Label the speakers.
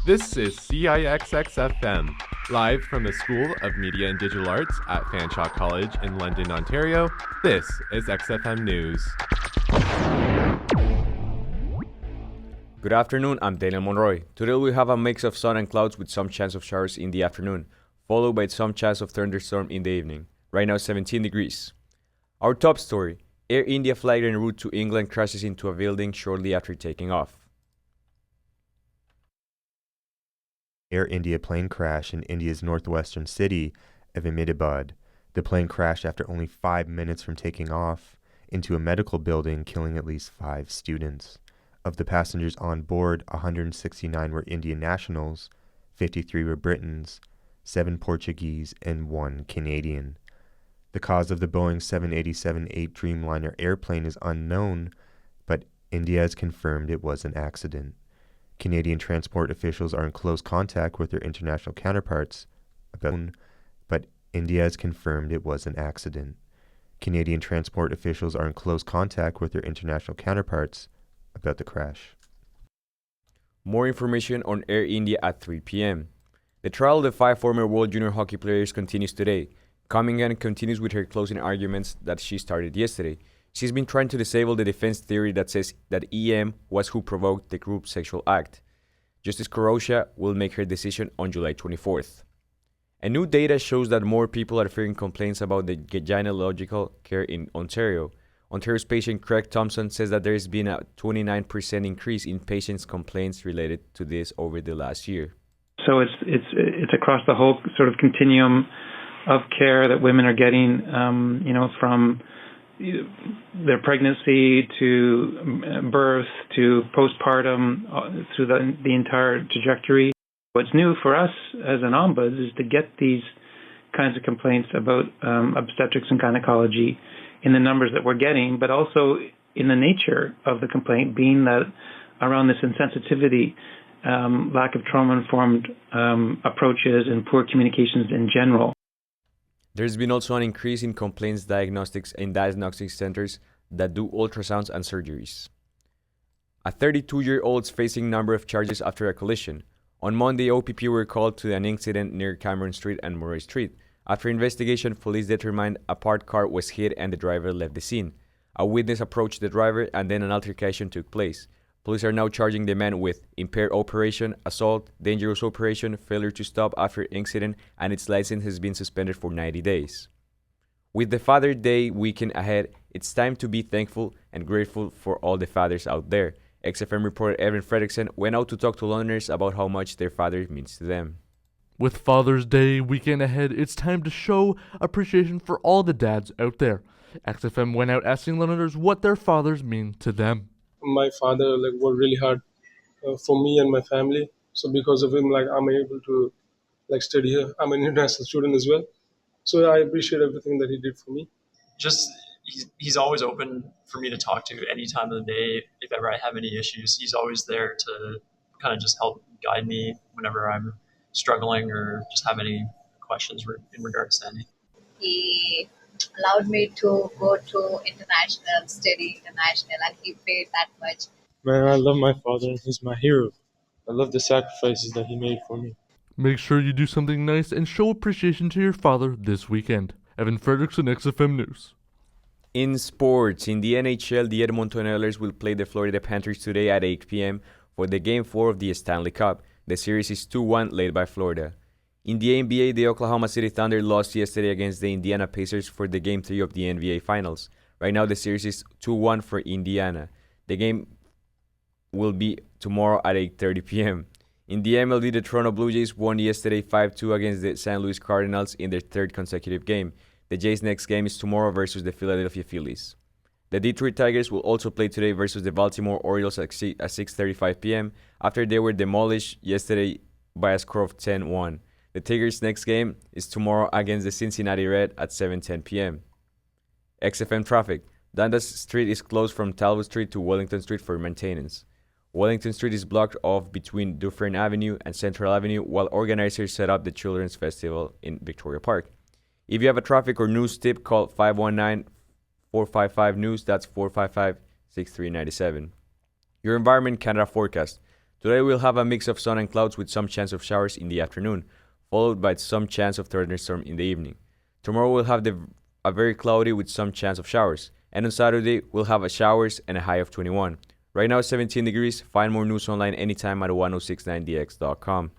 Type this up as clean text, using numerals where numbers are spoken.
Speaker 1: This is CIXX-FM, live from the School of Media and Digital Arts at Fanshawe College in London, Ontario. This is XFM News.
Speaker 2: Good afternoon, I'm Daniel Monroy. Today we have a mix of sun and clouds with some chance of showers in the afternoon, followed by some chance of thunderstorm in the evening. Right now 17 degrees. Our top story, Air India flight en route to England crashes into a building shortly after taking off.
Speaker 3: Air India plane crash in India's northwestern city of Ahmedabad. The plane crashed after only 5 minutes from taking off into a medical building, killing at least 5 students. Of the passengers on board, 169 were Indian nationals, 53 were Britons, 7 Portuguese, and 1 Canadian. The cause of the Boeing 787-8 Dreamliner airplane is unknown, but India has confirmed it was an accident. Canadian transport officials are in close contact with their international counterparts but India has confirmed it was an accident. Canadian transport officials are in close contact with their international counterparts about the crash.
Speaker 2: More information on Air India at 3 p.m. The trial of the 5 former World Junior Hockey players continues today. Cunningham continues with her closing arguments that she started yesterday. She's been trying to disable the defense theory that says that EM was who provoked the group sexual act. Justice Korosha will make her decision on July 24th. And new data shows that more people are fearing complaints about the gynecological care in Ontario. Ontario's patient Craig Thompson says that there has been a 29% increase in patients' complaints related to this over the last year.
Speaker 4: So it's across the whole sort of continuum of care that women are getting, from their pregnancy to birth to postpartum, through the entire trajectory. What's new for us as an ombuds is to get these kinds of complaints about obstetrics and gynecology in the numbers that we're getting, but also in the nature of the complaint being that around this insensitivity, lack of trauma-informed approaches and poor communications in general.
Speaker 2: There's been also an increase in complaints diagnostic centers that do ultrasounds and surgeries. A 32-year-old is facing a number of charges after a collision. On Monday, OPP were called to an incident near Cameron Street and Murray Street. After investigation, police determined a parked car was hit and the driver left the scene. A witness approached the driver and then an altercation took place. Police are now charging the man with impaired operation, assault, dangerous operation, failure to stop after incident, and its license has been suspended for 90 days. With the Father's Day weekend ahead, it's time to be thankful and grateful for all the fathers out there. XFM reporter Evan Fredrickson went out to talk to Londoners about how much their father means to them.
Speaker 5: With Father's Day weekend ahead, it's time to show appreciation for all the dads out there. XFM went out asking Londoners what their fathers mean to them.
Speaker 6: My father worked really hard for me and my family. So because of him, I'm able to study here. I'm an international student as well. So I appreciate everything that he did for me.
Speaker 7: Just he's always open for me to talk to any time of the day. If ever I have any issues, he's always there to kind of just help guide me whenever I'm struggling or just have any questions in regards to any.
Speaker 8: He allowed me to go to study international, and he paid that much.
Speaker 6: Man, I love my father. He's my hero. I love the sacrifices that he made for me.
Speaker 5: Make sure you do something nice and show appreciation to your father this weekend. Evan Fredrickson, XFM News.
Speaker 2: In sports, in the NHL, the Edmonton Oilers will play the Florida Panthers today at 8 p.m. for the Game 4 of the Stanley Cup. The series is 2-1 led by Florida. In the NBA, the Oklahoma City Thunder lost yesterday against the Indiana Pacers for the Game 3 of the NBA Finals. Right now, the series is 2-1 for Indiana. The game will be tomorrow at 8:30 p.m. In the MLB, the Toronto Blue Jays won yesterday 5-2 against the St. Louis Cardinals in their third consecutive game. The Jays' next game is tomorrow versus the Philadelphia Phillies. The Detroit Tigers will also play today versus the Baltimore Orioles at 6:35 p.m. after they were demolished yesterday by a score of 10-1. The Tigers' next game is tomorrow against the Cincinnati Reds at 7:10 p.m. XFM traffic. Dundas Street is closed from Talbot Street to Wellington Street for maintenance. Wellington Street is blocked off between Dufferin Avenue and Central Avenue while organizers set up the Children's Festival in Victoria Park. If you have a traffic or news tip, call 519-455-NEWS. That's 455-6397. Your Environment Canada forecast. Today we'll have a mix of sun and clouds with some chance of showers in the afternoon, followed by some chance of thunderstorm in the evening. Tomorrow we'll have a very cloudy with some chance of showers, and on Saturday we'll have a showers and a high of 21. Right now it's 17 degrees. Find more news online anytime at 1069dx.com.